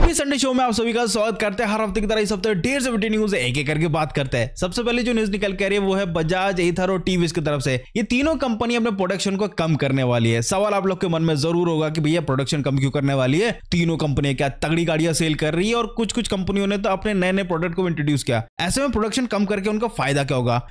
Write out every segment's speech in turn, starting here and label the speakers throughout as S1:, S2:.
S1: Happy Sunday show में आप सभी का स्वागत करते हैं। हर हफ्ते की तरह इस हफ्ते ढेर से बड़ी न्यूज एक एक करके बात करते हैं। सबसे पहले जो न्यूज निकल के आ रही है वो है बजाज, एथर और टीवीएस की तरफ से। ये तीनों कंपनी अपने प्रोडक्शन को कम करने वाली है। सवाल आप लोग के मन में जरूर होगा कि भैया प्रोडक्शन कम क्यों करने वाली है? तीनों कंपनियां क्या तगड़ी गाड़ियां सेल कर रही है और कुछ कुछ कंपनियों ने तो अपने नए नए प्रोडक्ट को इंट्रोड्यूस किया। ऐसे में प्रोडक्शन कम करके उनका फायदा क्या होगा?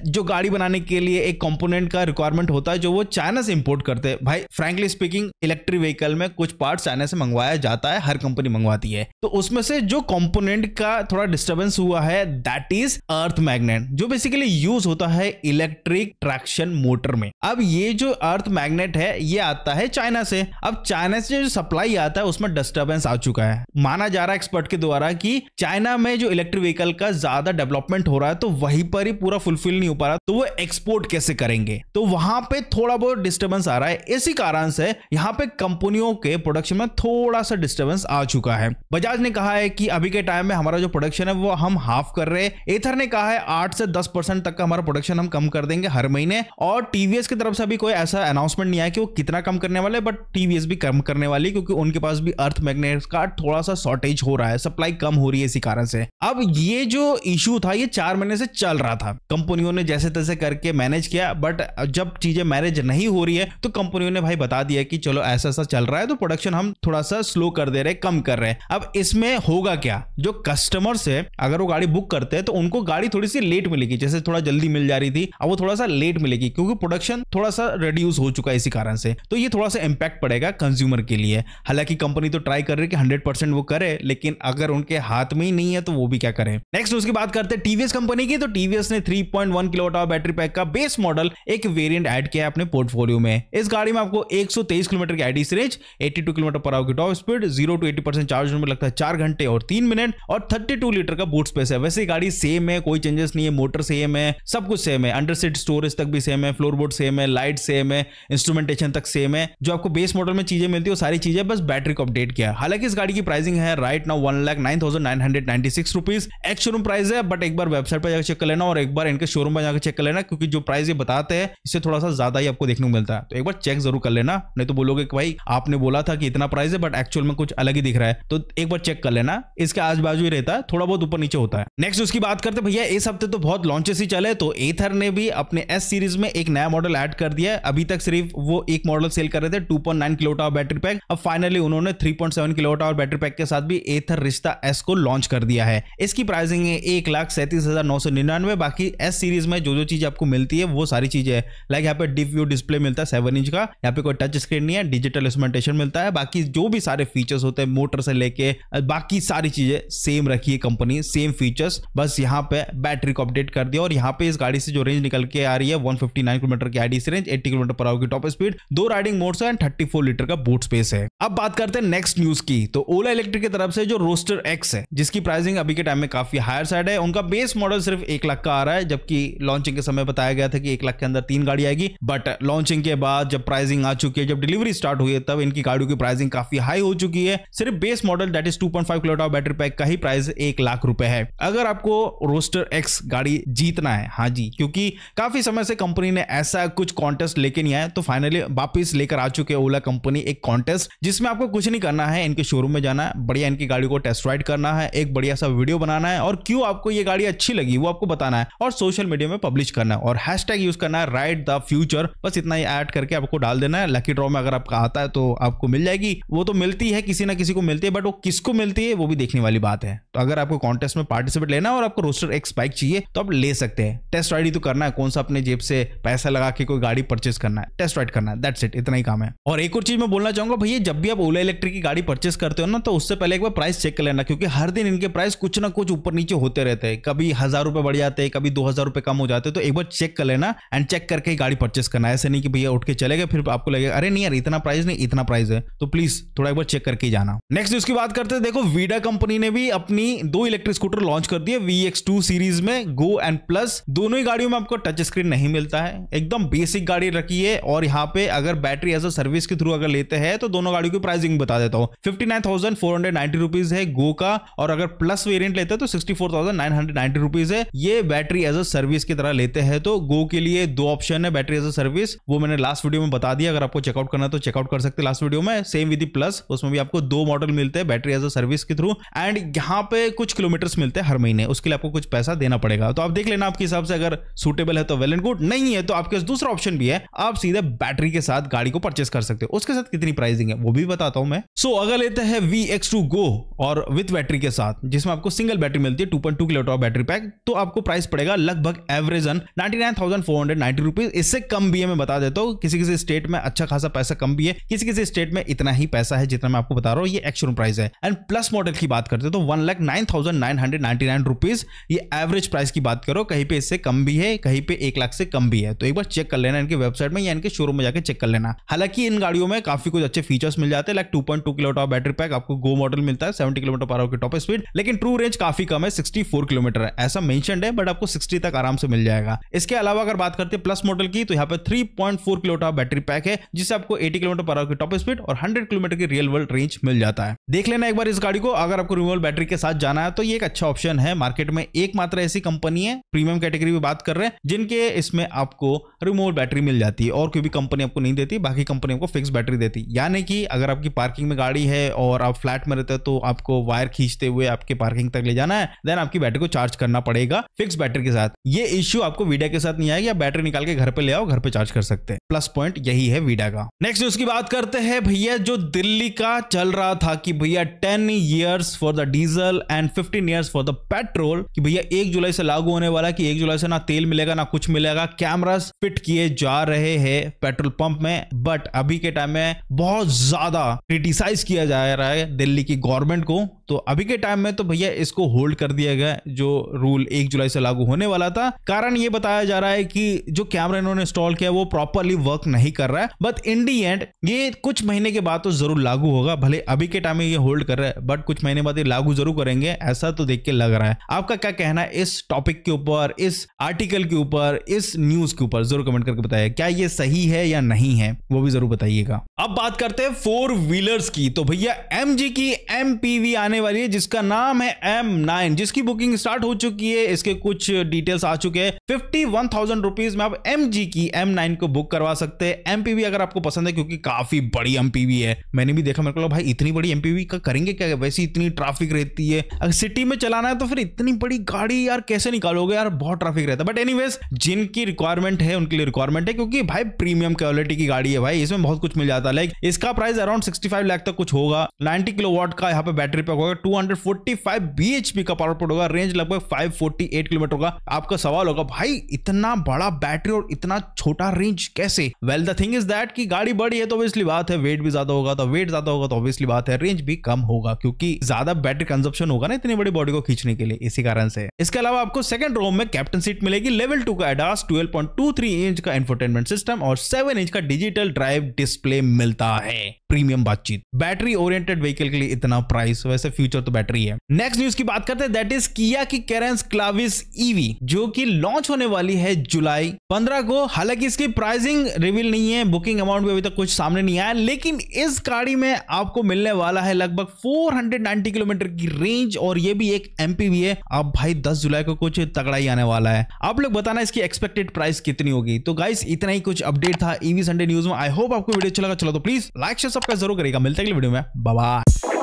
S1: जो गाड़ी बनाने के लिए एक कंपोनेंट का रिक्वायरमेंट होता है जो वो चाइना से इंपोर्ट करते हैं। भाई फ्रैंकली स्पीकिंग, इलेक्ट्रिक व्हीकल में कुछ पार्ट चाइना से मंगवाया जाता है, हर कंपनी मंगवाती है। तो उसमें से जो कंपोनेंट का थोड़ा डिस्टर्बेंस हुआ है दैट इज अर्थ मैग्नेट, जो बेसिकली यूज होता है इलेक्ट्रिक ट्रैक्शन मोटर में। अब ये जो अर्थ मैग्नेट है ये आता है चाइना से। अब चाइना से जो सप्लाई आता है उसमें डिस्टर्बेंस आ चुका है। माना जा रहा है एक्सपर्ट के द्वारा कि चाइना में जो इलेक्ट्रिक व्हीकल का ज्यादा डेवलपमेंट हो रहा है तो वहीं पर ही पूरा फुलफिल नहीं हो पा रहा, तो वो एक्सपोर्ट कैसे करेंगे? तो वहां पे थोड़ा बहुत डिस्टर्बेंस आ रहा है। इसी कारण से यहां पे कंपनियों के प्रोडक्शन में थोड़ा सा डिस्टर्बेंस आ चुका है। बजाज ने कहा है कि अभी के टाइम में हमारा जो प्रोडक्शन है वो हम हाफ कर रहे हैं। एथर ने कहा है 8 से 10% तक का हमारा प्रोडक्शन हम कम कर देंगे हर महीने। और टीवीएस की तरफ से अभी कोई ऐसा अनाउंसमेंट नहीं आया कि वो कितना कम करने वाले, बट टीवीएस भी कम करने वाली क्योंकि उनके पास भी अर्थ मैग्नेट का थोड़ा सा शॉर्टेज हो रहा है, सप्लाई कम हो रही है इसी कारण से। अब ये जो इशू था ये 4 महीने से चल रहा था। कंपनियों ने जैसे तैसे करके मैनेज किया, बट जब चीजें मैनेज नहीं हो रही है तो कंपनियों ने भाई बता दिया कि चलो ऐसा ऐसा चल रहा है तो प्रोडक्शन हम थोड़ा सा स्लो कर दे रहे, कम कर रहे हैं। अब इसमें होगा क्या? जो कस्टमर से अगर वो गाड़ी बुक करते हैं तो उनको गाड़ी थोड़ी सी लेट मिलेगी। जैसे थोड़ा जल्दी मिल जा रही थी अब वो थोड़ा सा लेट मिलेगी क्योंकि प्रोडक्शन थोड़ा सा रिड्यूस हो चुका है इसी कारण से। तो ये थोड़ा सा इंपैक्ट पड़ेगा कंज्यूमर के लिए। हालांकि कंपनी तो ट्राई कर रही है कि 100% वो करे, लेकिन अगर उनके हाथ में ही नहीं है तो वो भी क्या करें। नेक्स्ट उसकी बात करते हैं टीवीएस कंपनी की। तो टीवीएस ने 3.1 किलोवाट आवर बैटरी पैक का बेस मॉडल एक वेरिएंट ऐड किया है अपने पोर्टफोलियो में। इस गाड़ी में आपको 123 किलोमीटर की IDC range, 82 kilometre per hour की टॉप स्पीड, 0 to 80% चार्ज होने में लगता है 4 घंटे और 3 मिनट और 32 लीटर का बूट स्पेस है। वैसे गाड़ी सेम है, कोई चेंजेस नहीं है, मोटर सेम है, सब कुछ सेम है, अंडर सीट स्टोरेज तक भी सेम है, फ्लोरबोर्ड सेम है, लाइट सेम है, इंस्ट्रूमेंटेशन तक सेम है। जो आपको बेस मॉडल में चीजें मिलती है वो सारी चीजें, बस बैटरी को अपडेट किया। हालांकि इस गाड़ी की प्राइसिंग है right now 1,09,996 rupees ex showroom price है, बट एक बार वेबसाइट पर जाकर चेक कर लेना और एक बार इनके शोरूम पर जाकर चेक कर लेना क्योंकि जो प्राइस ये बताते हैं इससे थोड़ा सा ज्यादा ही आपको देखने को मिलता है। तो एक बार चेक जरूर कर लेना, नहीं तो बोलोगे कि भाई आपने बोला था कि इतना प्राइस है बट एक्चुअल में कुछ अलग ही दिख रहा है। तो एक बार चेक कर लेना, इसके आजू बाजू ही रहता है, थोड़ा बहुत ऊपर नीचे होता है। नेक्स्ट उसकी बात करते हैं भैया, इस हफ्ते तो बहुत लॉन्चेस ही चले। तो एथर ने भी अपने एस सीरीज में एक नया मॉडल ऐड कर दिया है। अभी तक सिर्फ वो एक मॉडल सेल कर रहे थे 2.9 किलोवाट आवर बैटरी पैक। अब फाइनली उन्होंने 3.7 किलोवाट आवर बैटरी पैक के साथ भी एथर रिश्ता एस को लॉन्च कर दिया है। इसकी प्राइसिंग है 1,37,999। बाकी एस सीरीज में जो जो चीज आपको मिलती है वो सारी चीजें है। लाइक यहाँ पे डिप व्यू डिस्प्ले मिलता है 7 इंच का, यहाँ पे कोई टच स्क्रीन नहीं है, डिजिटल इंस्ट्रूमेंटेशन मिलता है। बाकी जो भी सारे फीचर्स होते हैं मोटर से लेके बाकी सारी चीजें सेम रखी है कंपनी, सेम फीचर्स, बस यहाँ पे बैटरी को अपडेट कर दिया। और यहाँ पे इस गाड़ी से जो रेंज निकल के आ रही है 159 किलोमीटर की IDC range, 80 kilometre per hour की top speed, 2 riding modes and 34 litre का बूट स्पेस है। अब बात करते हैं नेक्स्ट न्यूज की। तो ओला इलेक्ट्रिक की तरफ से जो रोस्टर एक्स है जिसकी प्राइसिंग अभी के टाइम में काफी हायर साइड है, उनका बेस मॉडल सिर्फ 1 लाख का आ रहा है, जबकि लॉन्चिंग के समय बताया गया था कि 1 लाख के अंदर 3 गाड़ी आएगी। बट लॉन्चिंग के बाद जब प्राइसिंग आ चुकी है, जब डिलीवरी स्टार्ट हुई है, तब इनकी गाड़ियों की प्राइसिंग काफी हाई हो चुकी है। सिर्फ base model that is 2.5 kilowatt hour battery pack का ही प्राइस 1 लाख रुपए है। अगर आपको रोस्टर एक्स गाड़ी जीतना है, हाँ जी, क्योंकि काफी समय से कंपनी ने ऐसा कुछ कॉन्टेस्ट लेके नहीं आया, तो फाइनली वापिस लेकर आ चुके ओला कंपनी एक कॉन्टेस्ट जिसमें आपको कुछ नहीं करना है, इनके शोरूम में जाना है, बढ़िया इनकी गाड़ी को टेस्ट राइड करना है, एक बढ़िया सा वीडियो बनाना है और क्यों आपको ये गाड़ी अच्छी लगी वो आपको बताना है और सोशल मीडिया में पब्लिश करना है और हैशटैग यूज करना है राइड द फ्यूचर। बस इतना ही ऐड करके आपको डाल देना है। लकी ड्रॉ में अगर आपका आता है तो आपको मिल जाएगी। वो तो मिलती है, किसी ना किसी को मिलती है, बट वो किसको मिलती है वो भी देखने वाली बात है। तो अगर आपको कॉन्टेस्ट में पार्टिसिपेट लेना है और आपको रोस्टर एक्स बाइक चाहिए तो आप ले सकते हैं। टेस्ट राइड ही तो करना है, कौन सा अपने जेब से पैसा लगा के कोई गाड़ी परचेस करना है, टेस्ट राइड करना है, दैट्स इट, इतना ही काम है। और एक और चीज मैं बोलना चाहूंगा भैया, जब भी आप ओला इलेक्ट्रिक की गाड़ी परचेस करते हो ना तो उससे पहले एक बार प्राइस चेक कर लेना, क्योंकि हर दिन इनके प्राइस कुछ ना कुछ ऊपर नीचे होते रहते हैं। कभी 1000 रुपए बढ़ जाते हैं, कभी 2000 रुपए कम हो जाते हैं। तो एक बार चेक कर लेना एंड चेक करके ही गाड़ी परचेस करना। ऐसे नहीं कि भैया उठ के चले गए फिर आपको लगेगा अरे नहीं यार इतना प्राइस नहीं, इतना प्राइस है। तो प्लीज थोड़ा एक बार चेक करके ही जाना। नेक्स्ट उसकी बात करते हैं। देखो वीडा कंपनी ने भी अपनी 2 इलेक्ट्रिक स्कूटर लॉन्च कर दिए VX2 सीरीज में, गो एंड प्लस। दोनों ही गाड़ियों में आपको टच स्क्रीन नहीं मिलता है, एकदम बेसिक गाड़ी रखी है। और यहाँ पे अगर बैटरी एज अ सर्विस के थ्रू अगर लेते हैं तो दोनों गाड़ियों की प्राइसिंग बता देता हूँ। 59,490 रुपीज है गो का, और अगर प्लस वेरिएंट लेते हैं तो 64,990 रुपीज है। ये बैटरी एज अ सर्विस की तरह लेते हैं। तो गो के लिए 2 ऑप्शन है बैटरी एज अ सर्विस, वो मैंने लास्ट वीडियो में बता दिया। अगर आपको चेकआउट करना तो चेकआउट कर सकते हैं लास्ट वीडियो में। सेम विद प्लस, उसमें भी आपको 2 मॉडल मिलते हैं बैटरी एज अ सर्विस के थ्रू, एंड यहाँ पे कुछ किलोमीटर्स मिलते हैं हर महीने, उसके लिए आपको कुछ पैसा देना पड़ेगा। तो आप देख लेना आपके हिसाब से, अगर सूटेबल है तो वेल एंड गुड, नहीं है तो आपके पास दूसरा ऑप्शन भी है, आप सीधे बैटरी के साथ गाड़ी को परचेस कर सकते हो। उसके साथ कितनी प्राइसिंग है वो भी बताता हूं मैं। सो अगर लेते हैं VX2 Go और विथ बैटरी के साथ, जिसमें आपको सिंगल बैटरी मिलती है 2.2 किलोवाट बैटरी पैक, तो आपको प्राइस पड़ेगा लगभग एवरेजन 99,490 रुपीज। इससे कम भी है, मैं बता देता हूं, किसी किसी स्टेट में अच्छा खासा पैसा कम भी है, किसी किसी स्टेट में इतना ही पैसा है जितना मैं आपको बता रहा हूं, ये एक्चुअल प्राइस है। एंड प्लस मॉडल की बात करते तो 1,09,999 रुपीज, ये एवरेज प्राइस की बात करो, कहीं पे इससे कम भी है, कहीं पे 1 लाख से कम भी है। तो एक बार चेक कर लेना इनके वेबसाइट में या इनके शोरूम में जाके चेक कर लेना। हालांकि इन गाड़ियों में काफी कुछ अच्छे फीचर्स मिल जाते हैं, लाइक 2.2 किलोवाट बैटरी पैक, आपको गो मॉडल मिलता है 70 किलोमीटर पर आवर की टॉप स्पीड, लेकिन ट्रू रेंज काफी कम है, 64 किलोमीटर है, ऐसा मेंशन्ड है, बट आपको 60 तक आराम से मिल जाएगा। इसके अलावा अगर बात करते हैं प्लस मॉडल की, तो यहाँ पे 3.4 किलोवाट बैटरी पैक है, जिससे आपको 80 किलोमीटर पर आवर की टॉप स्पीड और 100 किलोमीटर की रियल वर्ल्ड रेंज मिल जाता है। देख लेना एक बार इस गाड़ी को, अगर आपको रिमूवेबल बैटरी के साथ जाना है तो ये एक अच्छा ऑप्शन है। मार्केट में एकमात्र ऐसी कंपनी है, प्रीमियम कैटेगरी में बात कर रहे हैं, जिनके इसमें आपको रिमूवेबल बैटरी मिल जाती है, और कोई भी कंपनी आपको नहीं देती, बाकी कंपनी आपको फिक्स बैटरी देती है। यानी कि अगर आपकी पार्किंग में गाड़ी है और आप फ्लैट में रहते हैं तो आपको वायर खींचते हुए आपके पार्किंग तक ले जाना है, देन आपकी बैटरी को चार्ज करना पड़ेगा फिक्स बैटरी के साथ। ये इश्यू आपको वीडा के साथ नहीं आएगा, आप बैटरी निकाल के घर पे ले आओ, घर पे चार्ज कर सकते हैं। प्लस पॉइंट यही है वीडा का। नेक्स्ट न्यूज की बात करते हैं भैया, जो दिल्ली का चल रहा था कि भैया 10 years for the diesel and 15 years for the petrol, कि भैया 1 जुलाई से लागू होने वाला, कि 1 जुलाई से ना तेल मिलेगा ना कुछ मिलेगा। कैमरास फिट किए जा रहे हैं पेट्रोल पंप में, बट अभी के टाइम में बहुत ज्यादा क्रिटिसाइज किया जा रहा है दिल्ली की गवर्नमेंट को। तो अभी के टाइम में तो भैया इसको होल्ड कर दिया गया, जो रूल 1 जुलाई से लागू होने वाला था। कारण ये बताया जा रहा है कि जो कैमरा इन्होंने इंस्टॉल किया वो प्रॉपरली वर्क नहीं कर रहा है, बट इन दी एंड ये कुछ महीने के बाद तो जरूर लागू होगा। भले अभी के टाइम में ये होल्ड कर रहा है, बट कुछ महीने बाद ये लागू जरूर करेंगे, ऐसा तो देख के लग रहा है। आपका क्या कहना है इस टॉपिक के ऊपर, इस आर्टिकल के ऊपर, इस न्यूज के ऊपर, जरूर कमेंट करके बताइए। क्या ये सही है या नहीं है, वो भी जरूर बताइएगा। अब बात करते हैं 4 व्हीलर्स की, तो भैया MG की MPV आने वाली है, जिसका नाम है M9, जिसकी बुकिंग स्टार्ट हो चुकी है, इसके कुछ डिटेल्स आ चुके हैं। 51,000 रुपीज में आप MG की M9 को बुक करवा सकते हैं। MPV अगर आपको पसंद है, क्योंकि काफी बड़ी MPV है, मैंने भी देखा, मेरे को लगा भाई इतनी बड़ी MPV का करेंगे क्या, वैसे इतनी ट्रैफिक रहती है, अगर सिटी में चलाना है तो फिर इतनी बड़ी गाड़ी यार कैसे निकालोगे यार, बहुत ट्रैफिक रहता है। बट एनीवेज, जिनकी रिक्वायरमेंट है उनके लिए रिक्वायरमेंट है, क्योंकि भाई प्रीमियम क्वालिटी की गाड़ी है भाई, इसमें बहुत कुछ मिल जाता है। लाइक इसका प्राइस अराउंड 65 लाख तक कुछ होगा, 90 किलोवाट का यहाँ पे बैटरी पैक होगा, 245 bhp का पावर पुट होगा, रेंज लगभग 548 किलोमीटर होगा। आपका सवाल होगा भाई इतना बड़ा बैटरी और इतना छोटा रेंज कैसे? Well the thing is that कि गाड़ी बड़ी है तो ऑब्वियसली बात है वेट भी ज्यादा होगा, तो वेट ज्यादा होगा तो ऑब्वियसली बात है रेंज भी कम होगा, क्योंकि ज्यादा बैटरी कंजप्शन होगा ना इतनी बड़ी बॉडी को खींचने के लिए, इसी कारण से। इसके अलावा आपको सेकंड रो में कैप्टन सीट मिलेगी, लेवल 2 का ADAS, 12.23 इंच का इंफोटेनमेंट सिस्टम और 7 इंच का डिजिटल ड्राइव डिस्प्ले मिलता है। प्रीमियम बातचीत, बैटरी ओरिएंटेड व्हीकल के लिए इतना प्राइस, वैसे फ्यूचर तो बैटरी है। नेक्स्ट न्यूज की बात करते हैं, दैट इज किया की कैरेंस क्लाविस EV, जो कि लॉन्च होने वाली है जुलाई 15 को। हालांकि इसकी प्राइसिंग रिवील नहीं है, बुकिंग अमाउंट भी अभी तक कुछ सामने नहीं आया, लेकिन इस गाड़ी में आपको मिलने वाला है लगभग 490 किलोमीटर की रेंज, और ये भी एक MPV है। अब भाई 10 जुलाई को कुछ तगड़ा ही आने वाला है। आप लोग बताना इसकी एक्सपेक्टेड प्राइस कितनी होगी। तो गाइस इतना ही कुछ अपडेट था EV संडे न्यूज में। आई होप आपको वीडियो अच्छा लगा, चलो तो प्लीज लाइक शेयर सब्सक्राइब जरूर करेगा। मिलते हैं अगले वीडियो में, बाय बाय।